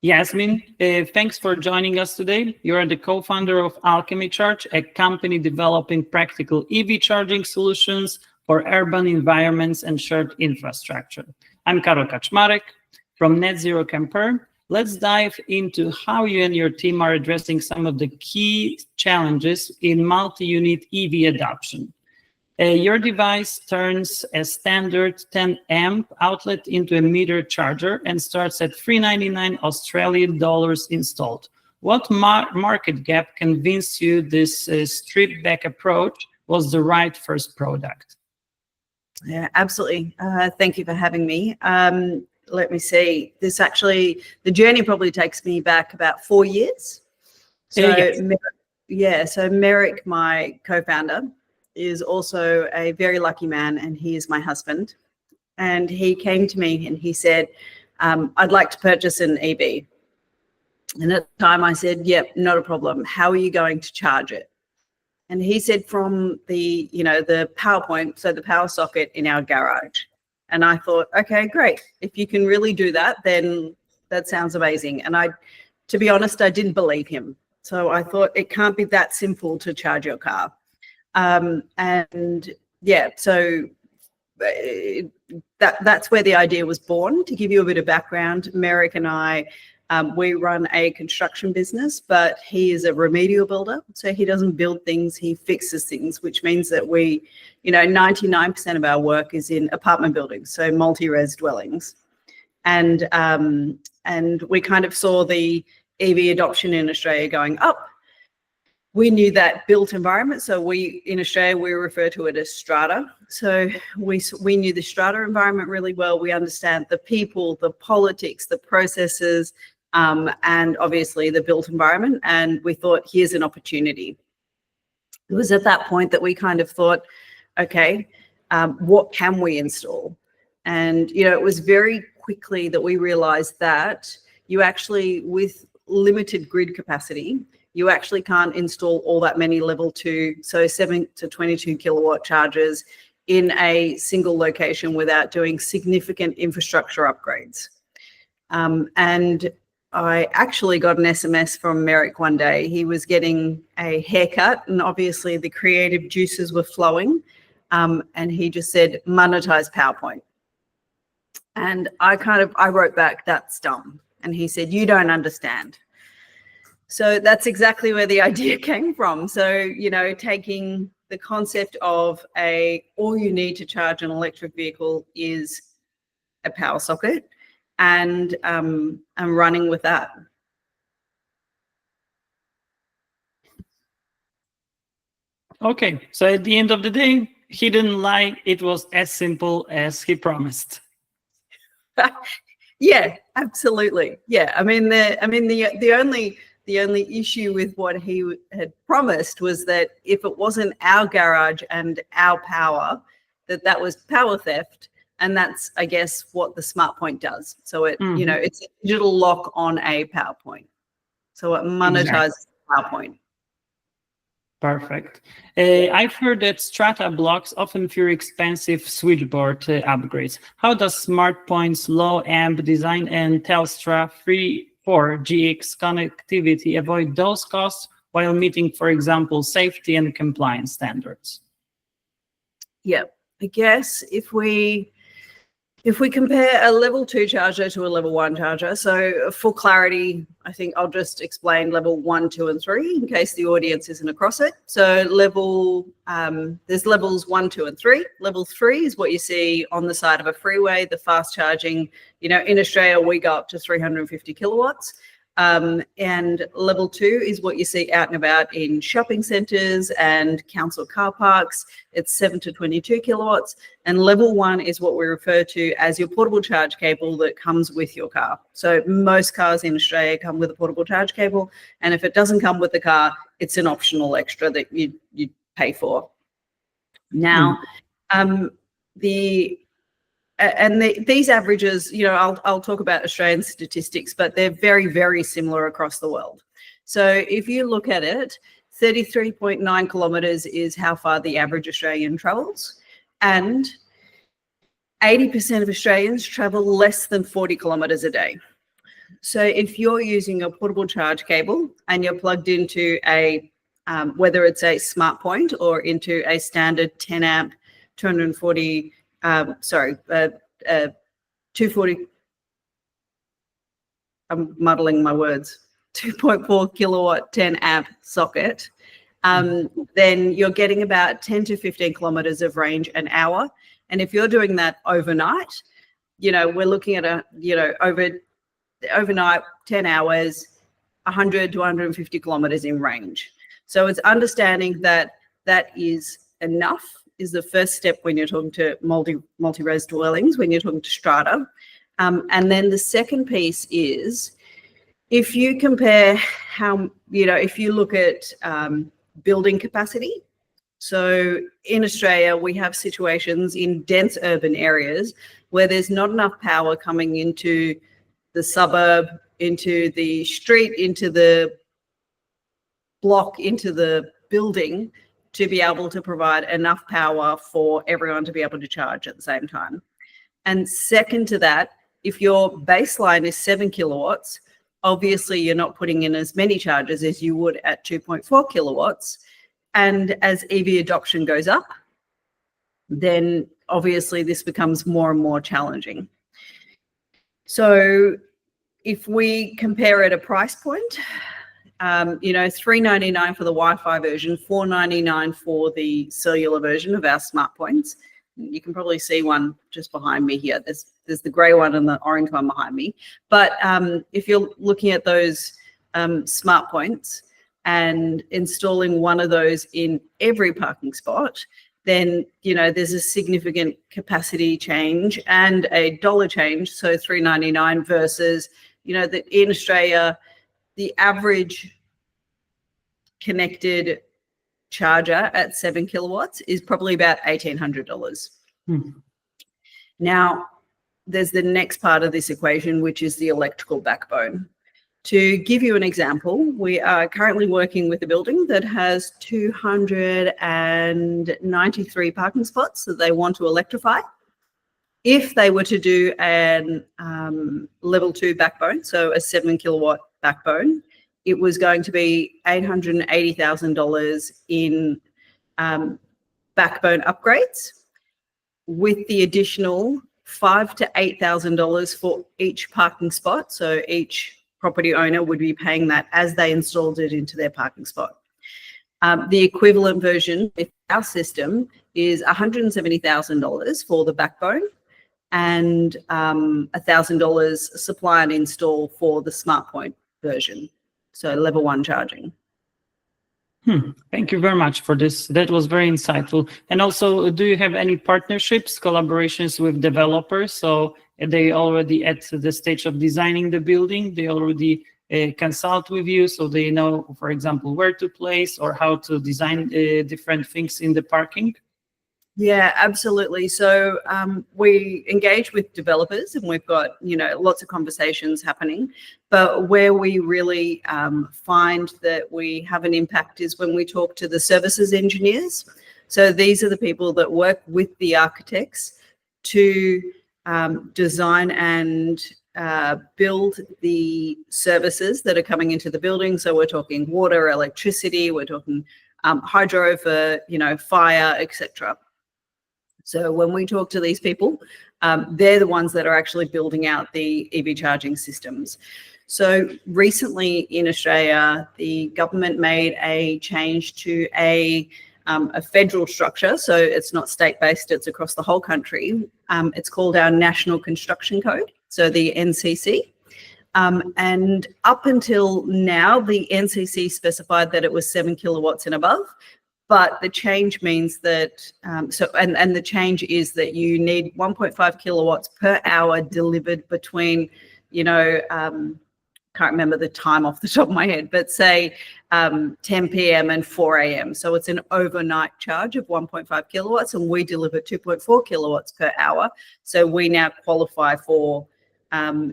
Yasemin, thanks for joining us today. You are the co-founder of Alchemy Charge, a company developing practical EV charging solutions for urban environments and shared infrastructure. I'm Karol Kaczmarek from Net Zero Camper. Let's dive into how you and your team are addressing some of the key challenges in multi-unit EV adoption. Your device turns a standard 10 amp outlet into a meter charger and starts at $399 Australian dollars installed. What market gap convinced you this stripped back approach was the right first product? Yeah, absolutely. Thank you for having me. Let me see. The journey probably takes me back about 4 years. So Merrick, my co-founder, is also a very lucky man, and he is my husband. And he came to me and he said, I'd like to purchase an EV. And at the time I said, yep, not a problem. How are you going to charge it? And he said, from the PowerPoint, so the power socket in our garage. And I thought, okay, great. If you can really do that, then that sounds amazing. And to be honest, I didn't believe him. So I thought it can't be that simple to charge your car. So that's where the idea was born. To give you a bit of background, Merrick and I, we run a construction business, but he is a remedial builder. So he doesn't build things, he fixes things, which means that 99% of our work is in apartment buildings, so multi-res dwellings. And we kind of saw the EV adoption in Australia going up. We knew that built environment. So in Australia, we refer to it as Strata. So we knew the Strata environment really well. We understand the people, the politics, the processes, and obviously the built environment. And we thought, here's an opportunity. It was at that point that we kind of thought, okay, what can we install? And, it was very quickly that we realized that you actually, with limited grid capacity, you actually can't install all that many level 2, so 7 to 22 kilowatt chargers in a single location without doing significant infrastructure upgrades. And I actually got an SMS from Merrick one day. He was getting a haircut and obviously the creative juices were flowing. And he just said, monetize PowerPoint. And I wrote back, that's dumb. And he said, you don't understand. So that's exactly where the idea came from. So, taking the concept of all you need to charge an electric vehicle is a power socket, and running with that. Okay, so at the end of the day, he didn't lie. It was as simple as he promised. Yeah, absolutely. Yeah, the only issue with what he had promised was that if it wasn't our garage and our power, that was power theft. And that's, I guess, what the SmartPoint does. So it's a digital lock on a PowerPoint. So it monetizes PowerPoint. Perfect. I've heard that Strata blocks often fear expensive switchboard upgrades. How does SmartPoint's low amp design and Telstra 4GX connectivity avoid those costs while meeting, for example, safety and compliance standards? Yeah, I guess if we compare a level 2 charger to a level 1 charger, so for clarity, I think I'll just explain level 1, 2, and 3 in case the audience isn't across it. So there's levels 1, 2, and 3. Level 3 is what you see on the side of a freeway, the fast charging. In Australia, we go up to 350 kilowatts. And level 2 is what you see out and about in shopping centres and council car parks. It's 7 to 22 kilowatts. And level 1 is what we refer to as your portable charge cable that comes with your car. So most cars in Australia come with a portable charge cable. And if it doesn't come with the car, it's an optional extra that you pay for. Now, these averages, I'll talk about Australian statistics, but they're very, very similar across the world. So if you look at it, 33.9 kilometres is how far the average Australian travels, and 80% of Australians travel less than 40 kilometres a day. So if you're using a portable charge cable and you're plugged into a, whether it's a SmartPoint or into a standard 10 amp, 240, 240, I'm muddling my words, 2.4 kilowatt, 10 amp socket, then you're getting about 10 to 15 kilometers of range an hour. And if you're doing that overnight, we're looking at overnight 10 hours, 100 to 150 kilometers in range. So it's understanding that that is enough is the first step when you're talking to multi-res dwellings, when you're talking to strata. And then the second piece is, if you compare if you look at building capacity. So in Australia, we have situations in dense urban areas where there's not enough power coming into the suburb, into the street, into the block, into the building to be able to provide enough power for everyone to be able to charge at the same time. And second to that, if your baseline is 7 kilowatts, obviously you're not putting in as many charges as you would at 2.4 kilowatts. And as EV adoption goes up, then obviously this becomes more and more challenging. So if we compare at a price point, $399 for the Wi-Fi version, $499 for the cellular version of our SmartPoints. You can probably see one just behind me here. There's the grey one and the orange one behind me. But if you're looking at those SmartPoints and installing one of those in every parking spot, then there's a significant capacity change and a dollar change. So $399 versus that in Australia, the average connected charger at 7 kilowatts is probably about $1,800. Now, there's the next part of this equation, which is the electrical backbone. To give you an example, we are currently working with a building that has 293 parking spots that they want to electrify. If they were to do an level 2 backbone, so a 7 kilowatt backbone, it was going to be $880,000 in backbone upgrades, with the additional $5,000 to $8,000 for each parking spot. So each property owner would be paying that as they installed it into their parking spot. The equivalent version with our system is $170,000 for the backbone and $1,000 supply and install for the SmartPoint version, so level 1 charging. Thank you very much for this. That was very insightful. And also, do you have any partnerships, collaborations with developers? So they already at the stage of designing the building, they already consult with you, so they know, for example, where to place or how to design different things in the parking? Yeah, absolutely. So we engage with developers and we've got, lots of conversations happening. But where we really find that we have an impact is when we talk to the services engineers. So these are the people that work with the architects to design and build the services that are coming into the building. So we're talking water, electricity, we're talking hydro for, fire, etc. So when we talk to these people, they're the ones that are actually building out the EV charging systems. So recently in Australia, the government made a change to a federal structure. So it's not state-based, it's across the whole country. It's called our National Construction Code, so the NCC. And up until now, the NCC specified that it was 7 kilowatts and above. But the change means that, and the change is that you need 1.5 kilowatts per hour delivered between, can't remember the time off the top of my head, but say 10 p.m. and 4 a.m. So it's an overnight charge of 1.5 kilowatts and we deliver 2.4 kilowatts per hour. So we now qualify for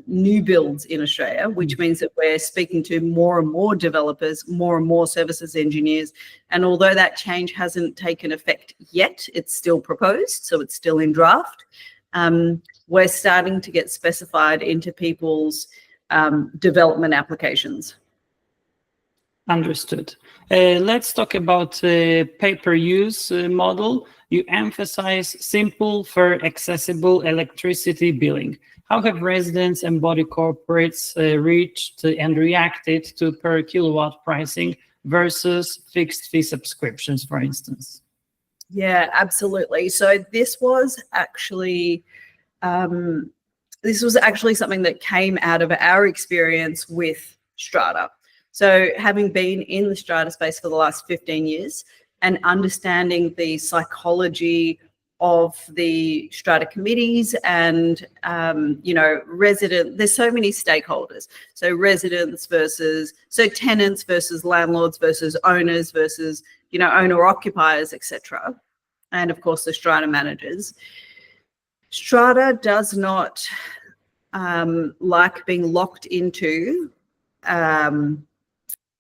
new builds in Australia, which means that we're speaking to more and more developers, more and more services engineers. And although that change hasn't taken effect yet, it's still proposed, so it's still in draft. We're starting to get specified into people's development applications. Understood. Let's talk about pay-per-use model. You emphasize simple, fair, accessible electricity billing. How have residents and body corporates reached and reacted to per kilowatt pricing versus fixed fee subscriptions, for instance? Yeah, absolutely. So this was actually something that came out of our experience with Strata. So having been in the Strata space for the last 15 years and understanding the psychology of the Strata committees and, there's so many stakeholders. So tenants versus landlords versus owners versus, owner occupiers, etc. And of course the Strata managers. Strata does not like being locked into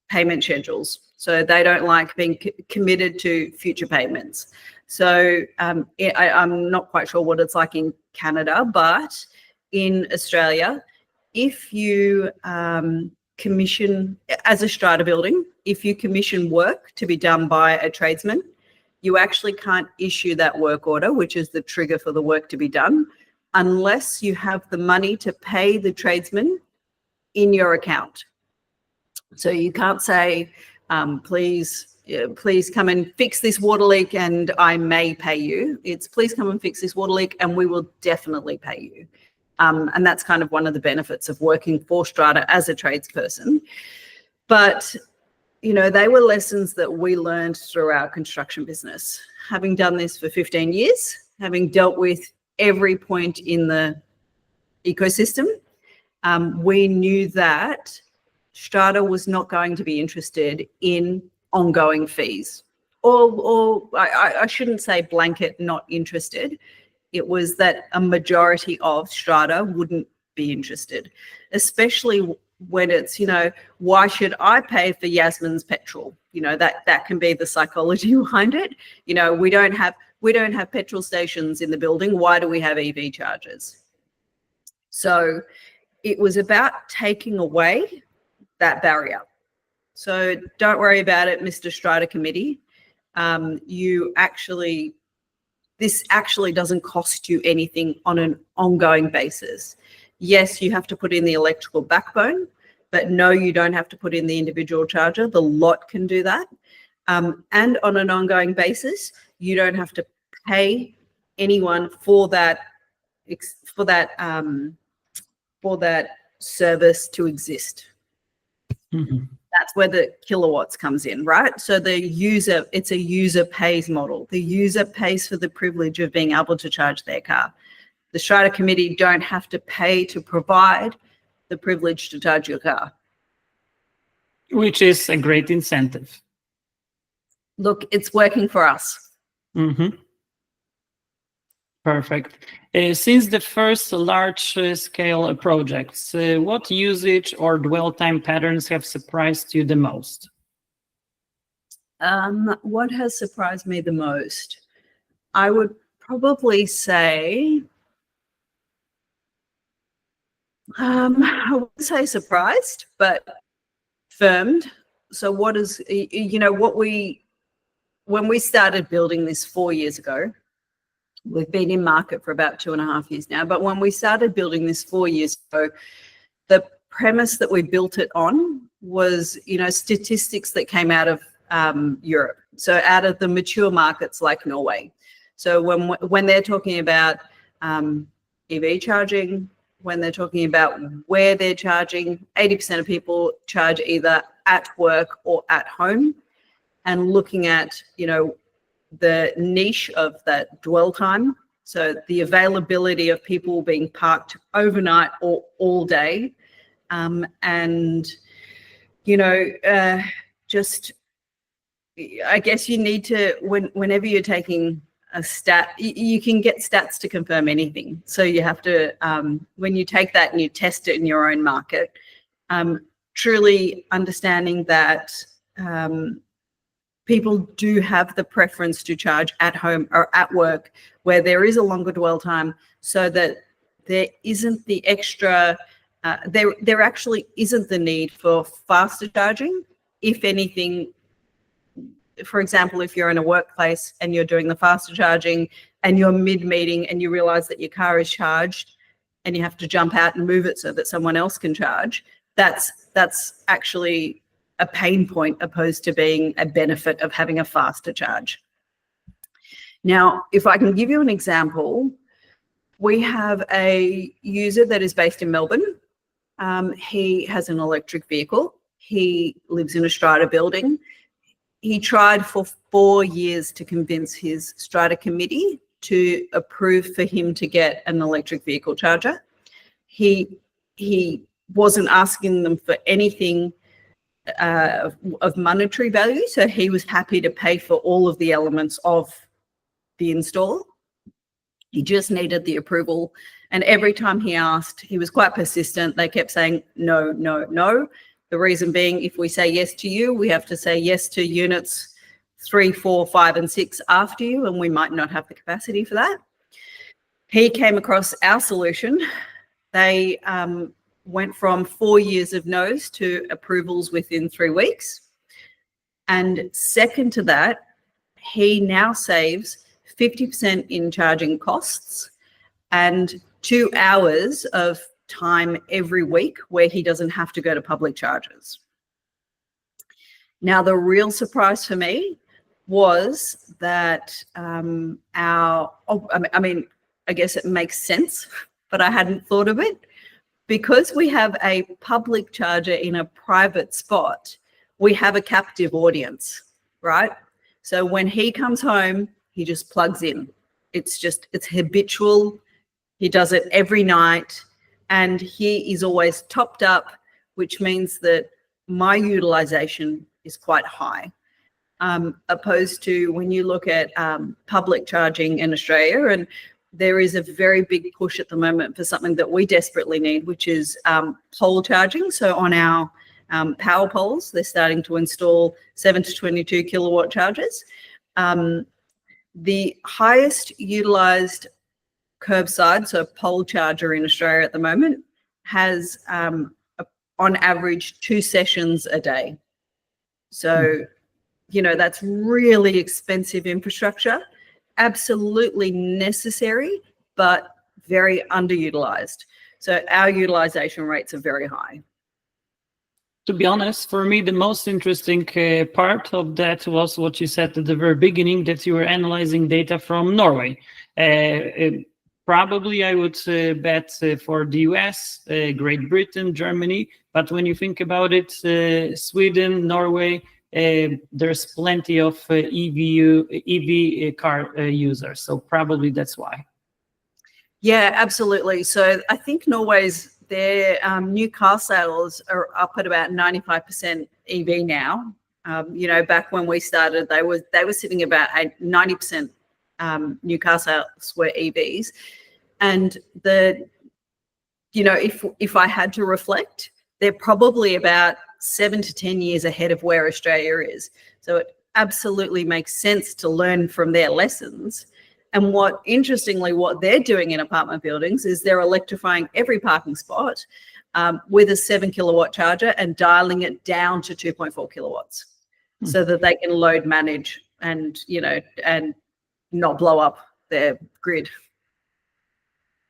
payment schedules. So they don't like being committed to future payments. So I'm not quite sure what it's like in Canada, but in Australia, if you commission, as a Strata building, if you commission work to be done by a tradesman, you actually can't issue that work order, which is the trigger for the work to be done, unless you have the money to pay the tradesman in your account. So you can't say, please come and fix this water leak and I may pay you. It's please come and fix this water leak and we will definitely pay you. And that's kind of one of the benefits of working for Strata as a tradesperson. But, they were lessons that we learned through our construction business. Having done this for 15 years, having dealt with every point in the ecosystem, we knew that Strata was not going to be interested in ongoing fees, or I shouldn't say blanket not interested. It was that a majority of Strata wouldn't be interested, especially when it's, why should I pay for Yasmin's petrol? That can be the psychology behind it. We don't have petrol stations in the building. Why do we have EV chargers? So it was about taking away that barrier. So don't worry about it, Mr. Strata Committee. This actually doesn't cost you anything on an ongoing basis. Yes, you have to put in the electrical backbone, but no, you don't have to put in the individual charger. The lot can do that. And on an ongoing basis, you don't have to pay anyone for that service to exist. Mm-hmm. That's where the kilowatts comes in, right? So it's a user pays model. The user pays for the privilege of being able to charge their car. The Strata Committee don't have to pay to provide the privilege to charge your car. Which is a great incentive. Look, it's working for us. Mm-hmm. Perfect. Since the first large-scale projects, what usage or dwell time patterns have surprised you the most? What has surprised me the most? I would probably say, I wouldn't say surprised, but firmed. So when we started building this 4 years ago, we've been in market for about 2.5 years now, but when we started building this 4 years ago, the premise that we built it on was, statistics that came out of Europe. So out of the mature markets like Norway. So when they're talking about EV charging, when they're talking about where they're charging, 80% of people charge either at work or at home, and looking at, the niche of that dwell time. So the availability of people being parked overnight or all day. Just, I guess you need to, whenever you're taking a stat, you can get stats to confirm anything. So you have to, when you take that and you test it in your own market, truly understanding that people do have the preference to charge at home or at work where there is a longer dwell time, so that there isn't the extra there actually isn't the need for faster charging. If anything, for example, if you're in a workplace and you're doing the faster charging and you're mid-meeting and you realize that your car is charged and you have to jump out and move it so that someone else can charge, that's actually a pain point opposed to being a benefit of having a faster charge. Now, if I can give you an example, we have a user that is based in Melbourne. He has an electric vehicle. He lives in a Strata building. He tried for 4 years to convince his Strata committee to approve for him to get an electric vehicle charger. He wasn't asking them for anything of monetary value, so he was happy to pay for all of the elements of the install. He just needed the approval, and every time he asked, he was quite persistent. They kept saying no, no, no. The reason being, if we say yes to you, we have to say yes to units 3, 4, 5, and 6 after you, and we might not have the capacity for that. He came across our solution. They went from 4 years of no's to approvals within 3 weeks. And second to that, he now saves 50% in charging costs and 2 hours of time every week where he doesn't have to go to public chargers. Now, the real surprise for me was that I guess it makes sense, but I hadn't thought of it. Because we have a public charger in a private spot, we have a captive audience, right? So when he comes home, he just plugs in. It's habitual. He does it every night, and he is always topped up, which means that my utilization is quite high. Opposed to when you look at public charging in Australia, and there is a very big push at the moment for something that we desperately need, which is pole charging. So on our power poles, they're starting to install 7 to 22 kilowatt chargers. The highest utilized curbside, so pole charger in Australia at the moment, has on average 2 sessions a day. So, that's really expensive infrastructure, absolutely necessary, but very underutilized. So our utilization rates are very high. To be honest, for me, the most interesting part of that was what you said at the very beginning, that you were analyzing data from Norway. Probably I would bet for the US, Great Britain, Germany, but when you think about it, Sweden, Norway, there's plenty of EV car users, so probably that's why. Yeah, absolutely. So I think their new car sales are up at about 95% EV now. Back when we started, they were sitting about 90% new car sales were EVs, and if I had to reflect, they're probably about 7 to 10 years ahead of where Australia is. So it absolutely makes sense to learn from their lessons. And interestingly, what they're doing in apartment buildings is they're electrifying every parking spot with a 7 kilowatt charger and dialing it down to 2.4 kilowatts so that they can load manage and not blow up their grid.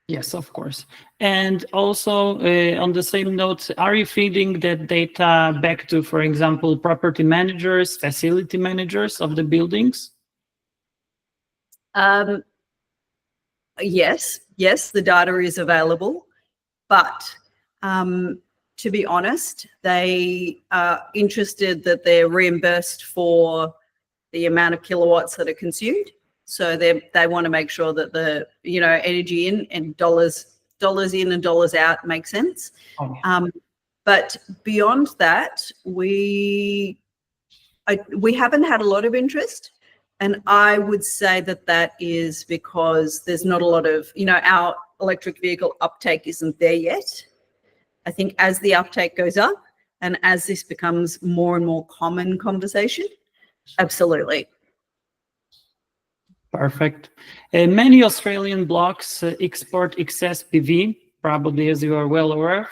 Yes, of course. And also on the same note, are you feeding that data back to, for example, property managers, facility managers of the buildings? Yes, the data is available, but to be honest, they are interested that they're reimbursed for the amount of kilowatts that are consumed. So they want to make sure that the energy in and dollars in and dollars out make sense. Oh, yeah. But beyond that, we haven't had a lot of interest. And I would say that is because there's not a lot of, our electric vehicle uptake isn't there yet. I think as the uptake goes up and as this becomes more and more common conversation, absolutely. Perfect. Many Australian blocks export excess PV, probably as you are well aware.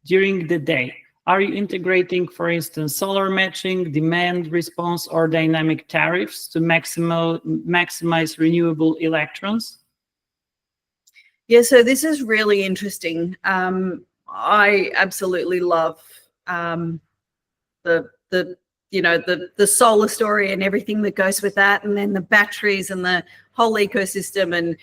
during the day? Are you integrating, for instance, solar matching, demand response, or dynamic tariffs to maximize renewable electrons? Yeah, so this is really interesting. I absolutely love the solar story and everything that goes with that, and then the batteries and the whole ecosystem, and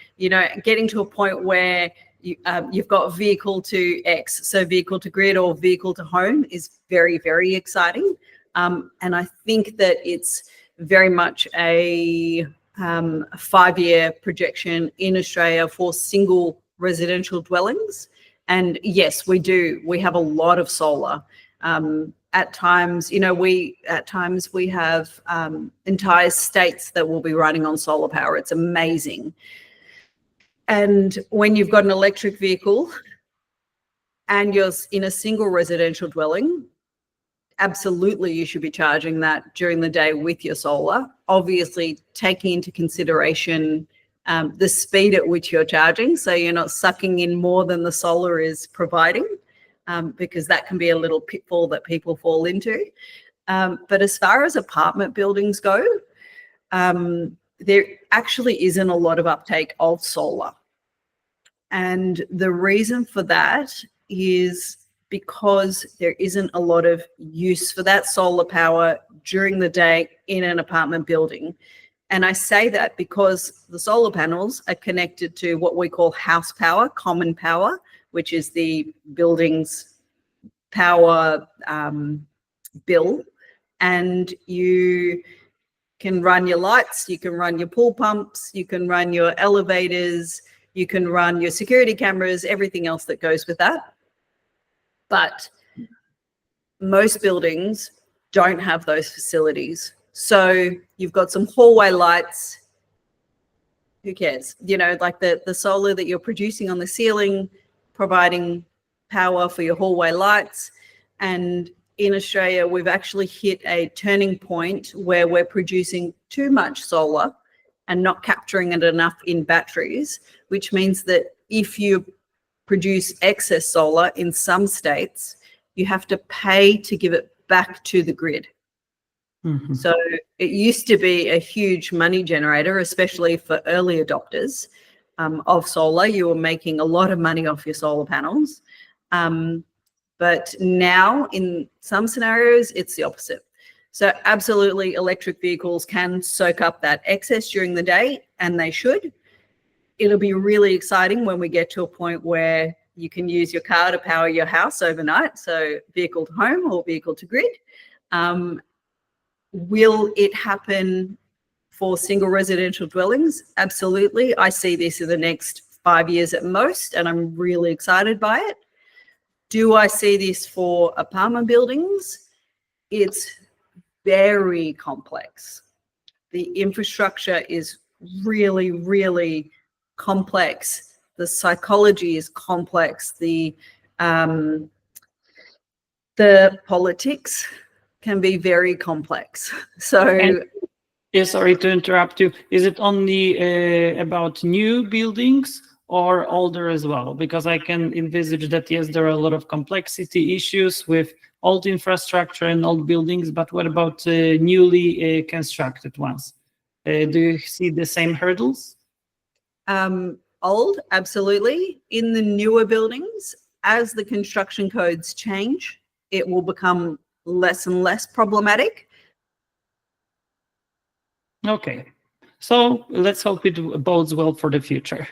getting to a point where you've got vehicle to X, so vehicle to grid or vehicle to home is very, very exciting. And I think that it's very much a 5-year projection in Australia for single residential dwellings. And yes, we do. We have a lot of solar. At times, we have entire states that will be running on solar power. It's amazing. And when you've got an electric vehicle and you're in a single residential dwelling, absolutely you should be charging that during the day with your solar, obviously taking into consideration the speed at which you're charging, so you're not sucking in more than the solar is providing, because that can be a little pitfall that people fall into. But as far as apartment buildings go, there actually isn't a lot of uptake of solar. And the reason for that is because there isn't a lot of use for that solar power during the day in an apartment building. And I say that because the solar panels are connected to what we call house power, common power, which is the building's power bill. And you can run your lights, you can run your pool pumps, you can run your elevators, you can run your security cameras, everything else that goes with that. But most buildings don't have those facilities. So you've got some hallway lights. Who cares? Like the solar that you're producing on the ceiling, providing power for your hallway lights. And in Australia, we've actually hit a turning point where we're producing too much solar and not capturing it enough in batteries, which means that if you produce excess solar in some states, you have to pay to give it back to the grid. Mm-hmm. So it used to be a huge money generator, especially for early adopters of solar. You were making a lot of money off your solar panels. But now in some scenarios, it's the opposite. So absolutely, electric vehicles can soak up that excess during the day, and they should. It'll be really exciting when we get to a point where you can use your car to power your house overnight, so vehicle to home or vehicle to grid. Will it happen for single residential dwellings? Absolutely. I see this in the next 5 years at most, and I'm really excited by it. Do I see this for apartment buildings? It's very complex. The infrastructure is really, really complex. The psychology is complex. The politics can be very complex. So, sorry to interrupt you. Is it only about new buildings or older as well? Because I can envisage that, yes, there are a lot of complexity issues with old infrastructure and old buildings, but what about newly constructed ones? Do you see the same hurdles? Old, absolutely. In the newer buildings, as the construction codes change, it will become less and less problematic. Okay, so let's hope it bodes well for the future.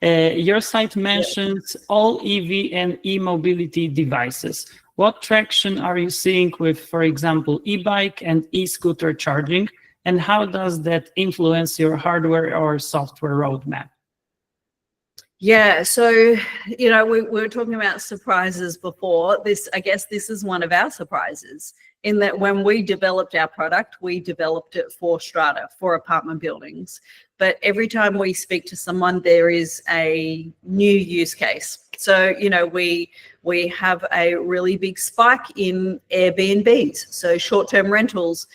Your site mentions all EV and e-mobility devices. What traction are you seeing with, for example, e-bike and e-scooter charging, and how does that influence your hardware or software roadmap? Yeah, so, we were talking about surprises before. I guess this is one of our surprises, in that when we developed our product, we developed it for Strata, for apartment buildings. But every time we speak to someone, there is a new use case. So, we have a really big spike in Airbnbs, so short-term rentals.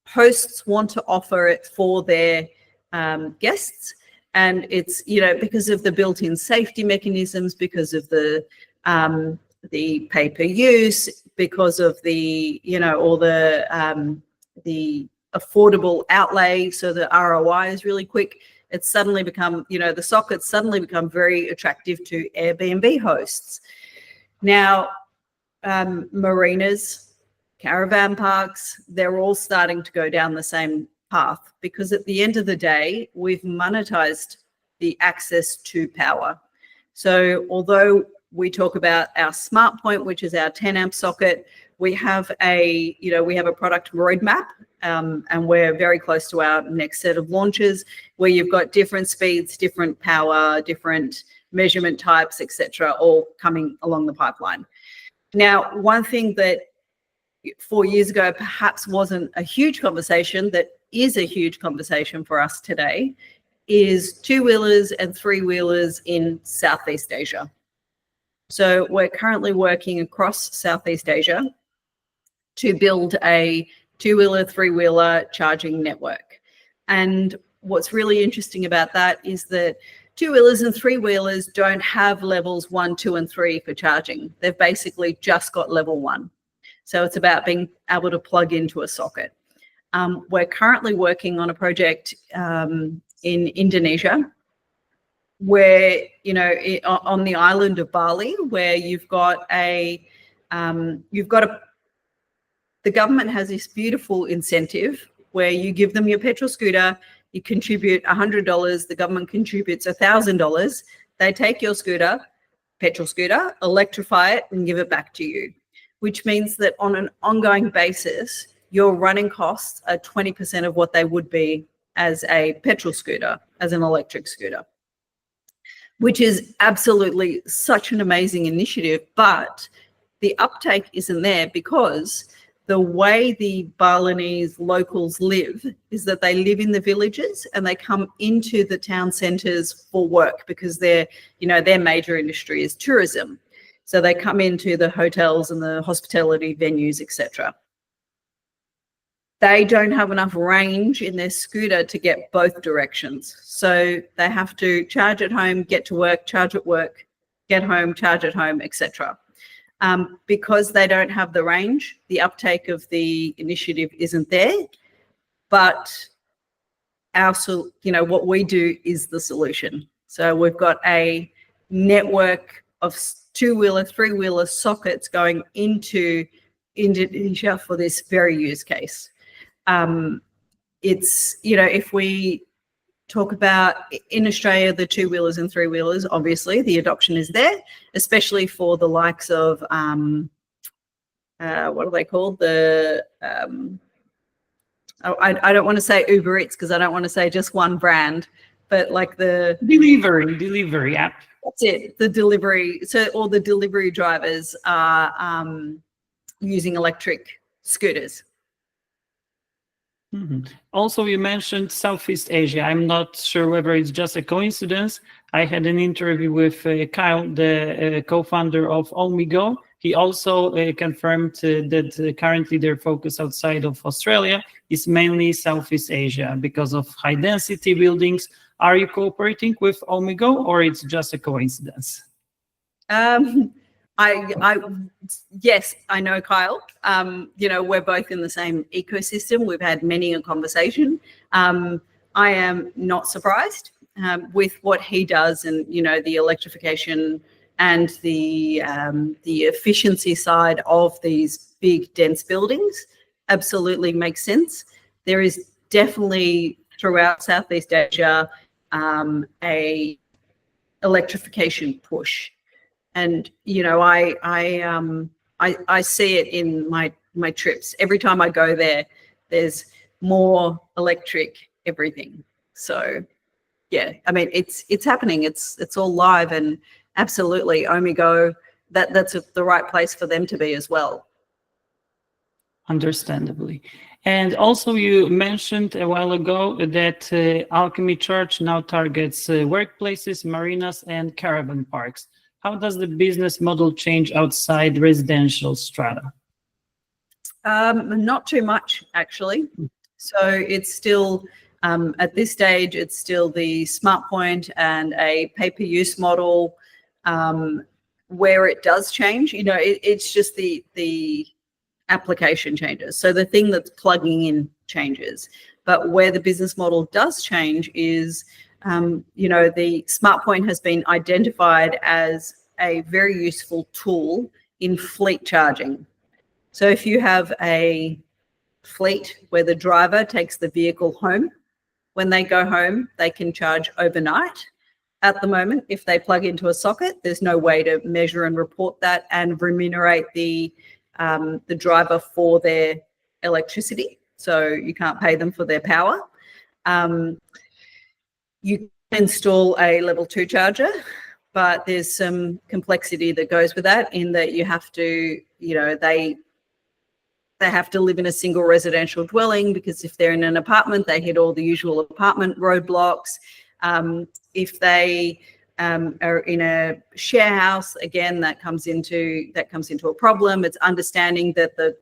Hosts want to offer it for their guests. And it's, because of the built-in safety mechanisms, because of the the pay-per-use, because of the, all the affordable outlay, so the ROI is really quick. It's suddenly become, the sockets suddenly become very attractive to Airbnb hosts. Now, marinas, caravan parks, they're all starting to go down the same path, because at the end of the day, we've monetized the access to power. So although we talk about our SmartPoint, which is our 10 amp socket, we have a product roadmap, and we're very close to our next set of launches, where you've got different speeds, different power, different measurement types, etc., all coming along the pipeline. Now, one thing that 4 years ago perhaps wasn't a huge conversation, that is a huge conversation for us today, is two-wheelers and three-wheelers in Southeast Asia. So we're currently working across Southeast Asia to build a two-wheeler, three-wheeler charging network. And what's really interesting about that is that two-wheelers and three-wheelers don't have levels 1, 2, and 3 for charging. They've basically just got level 1. So it's about being able to plug into a socket. We're currently working on a project in Indonesia, where, on the island of Bali, where the government has this beautiful incentive where you give them your petrol scooter, you contribute $100, the government contributes $1,000, they take your petrol scooter, electrify it, and give it back to you, which means that on an ongoing basis, your running costs are 20% of what they would be as a petrol scooter, as an electric scooter, which is absolutely such an amazing initiative. But the uptake isn't there, because the way the Balinese locals live is that they live in the villages and they come into the town centres for work, because their major industry is tourism. So they come into the hotels and the hospitality venues, etc. They don't have enough range in their scooter to get both directions. So they have to charge at home, get to work, charge at work, get home, charge at home, etc. Because they don't have the range, the uptake of the initiative isn't there. But what we do is the solution. So we've got a network of two-wheeler, three-wheeler sockets going into Indonesia for this very use case. If we talk about in Australia, the two-wheelers and three-wheelers, obviously the adoption is there, especially for the likes of, what are they called? I don't want to say Uber Eats, because I don't want to say just one brand, but like the delivery app. That's it, the delivery. So all the delivery drivers are using electric scooters. Mm-hmm. Also, you mentioned Southeast Asia. I'm not sure whether it's just a coincidence. I had an interview with Kyle, the co-founder of OmiGo. He also confirmed that currently their focus outside of Australia is mainly Southeast Asia because of high density buildings. Are you cooperating with OmiGo, or it's just a coincidence? Yes, I know Kyle. We're both in the same ecosystem. We've had many a conversation. I am not surprised with what he does, and the electrification and the efficiency side of these big dense buildings absolutely makes sense. There is definitely throughout Southeast Asia a electrification push. And I see it in my trips. Every time I go there, there's more electric everything. So yeah, I mean it's happening. It's all live, and absolutely OmiGo, that's the right place for them to be as well. Understandably. And also you mentioned a while ago that Alchemy Charge now targets workplaces, marinas, and caravan parks. How does the business model change outside residential strata? Not too much, actually. So it's still, at this stage, it's still the SmartPoint and a pay-per-use model. where it does change, it's just the application changes. So the thing that's plugging in changes. But where the business model does change is, the SmartPoint has been identified as a very useful tool in fleet charging. So if you have a fleet where the driver takes the vehicle home, when they go home, they can charge overnight. At the moment, if they plug into a socket, there's no way to measure and report that and remunerate the driver for their electricity. So you can't pay them for their power. You can install a level 2 charger, but there's some complexity that goes with that, in that you have to, they have to live in a single residential dwelling, because if they're in an apartment, they hit all the usual apartment roadblocks. If they are in a share house, again, that comes into a problem. It's understanding that the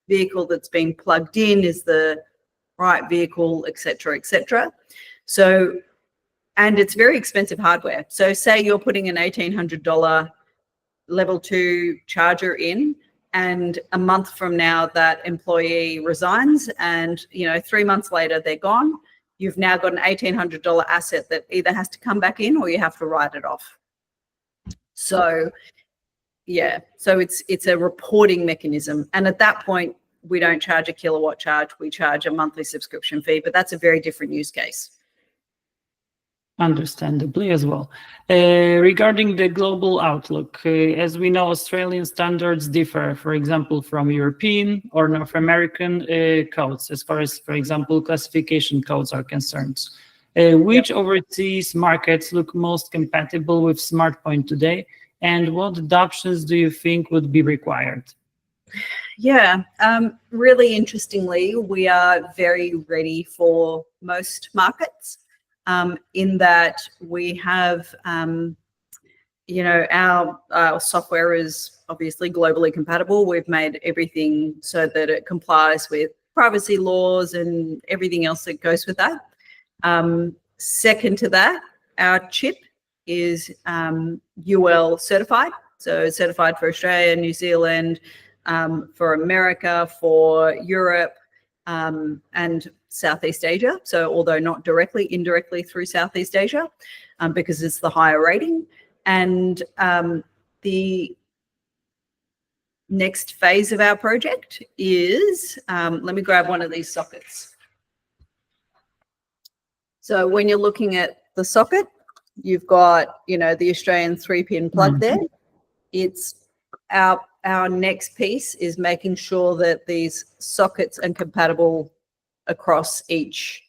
vehicle that's being plugged in is the right vehicle, et cetera, et cetera. So, and it's very expensive hardware. So say you're putting an $1,800 level 2 charger in, and a month from now that employee resigns, and 3 months later they're gone. You've now got an $1,800 asset that either has to come back in or you have to write it off. So yeah, so it's a reporting mechanism. And at that point, we don't charge a kilowatt charge, we charge a monthly subscription fee, but that's a very different use case. Understandably as well. Regarding the global outlook, as we know, Australian standards differ, for example, from European or North American codes, as far as, for example, classification codes are concerned. Which overseas markets look most compatible with SmartPoint today, and what adoptions do you think would be required? Yeah, really interestingly, we are very ready for most markets. In that we have, our software is obviously globally compatible. We've made everything so that it complies with privacy laws and everything else that goes with that. Second to that, our chip is UL certified. So certified for Australia, New Zealand, for America, for Europe, and Southeast Asia. So although not directly, indirectly through Southeast Asia, because it's the higher rating. And the next phase of our project is, let me grab one of these sockets. So when you're looking at the socket, you've got, the Australian 3-pin plug there. It's our next piece is making sure that these sockets are compatible across each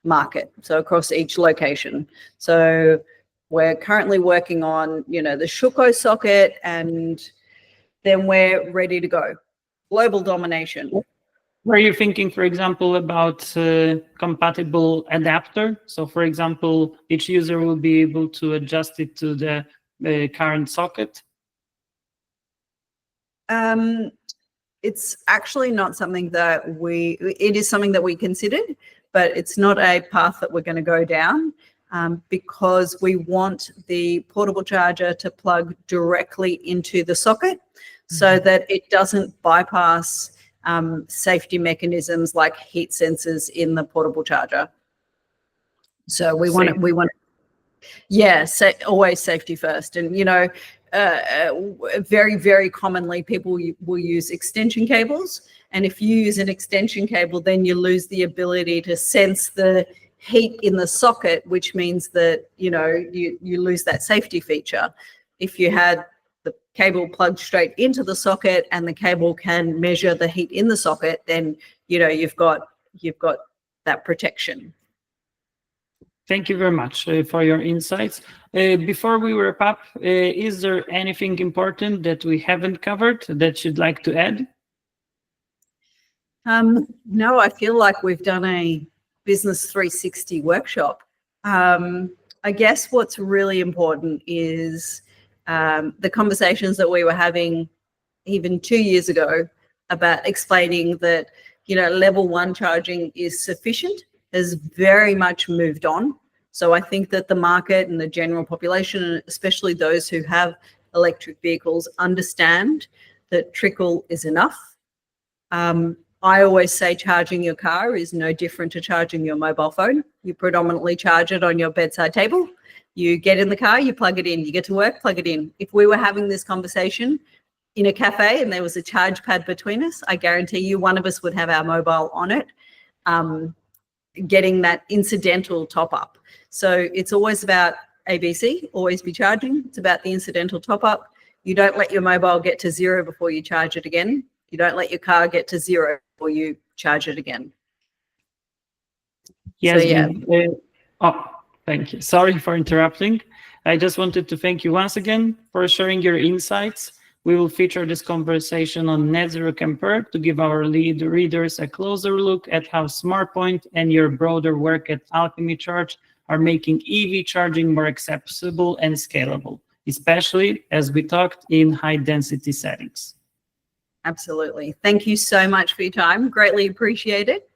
market, so across each location. So we're currently working on, the Shuko socket, and then we're ready to go. Global domination. Were you thinking, for example, about compatible adapter? So, for example, each user will be able to adjust it to the current socket? It's actually not something that it is something that we considered, but it's not a path that we're going to go down, because we want the portable charger to plug directly into the socket so that it doesn't bypass safety mechanisms like heat sensors in the portable charger. So we want always safety first. And, very, very commonly people will use extension cables. And if you use an extension cable, then you lose the ability to sense the heat in the socket, which means that, you lose that safety feature. If you had the cable plugged straight into the socket and the cable can measure the heat in the socket, then, you've got that protection. Thank you very much for your insights. Before we wrap up, is there anything important that we haven't covered that you'd like to add? No, I feel like we've done a Business 360 workshop. I guess what's really important is the conversations that we were having even 2 years ago about explaining that, level 1 charging is sufficient, has very much moved on. So I think that the market and the general population, especially those who have electric vehicles understand that trickle is enough. I always say charging your car is no different to charging your mobile phone. You predominantly charge it on your bedside table. You get in the car, you plug it in. You get to work, plug it in. If we were having this conversation in a cafe and there was a charge pad between us, I guarantee you one of us would have our mobile on it, getting that incidental top up. So it's always about ABC, always be charging. It's about the incidental top up. You don't let your mobile get to zero before you charge it again. You don't let your car get to zero before you charge it again. Yes. So, thank you. Sorry for interrupting. I just wanted to thank you once again for sharing your insights. We will feature this conversation on Net Zero Camper to give our readers a closer look at how SmartPoint and your broader work at Alchemy Charge are making EV charging more accessible and scalable, especially as we talked in high-density settings. Absolutely. Thank you so much for your time. Greatly appreciate it.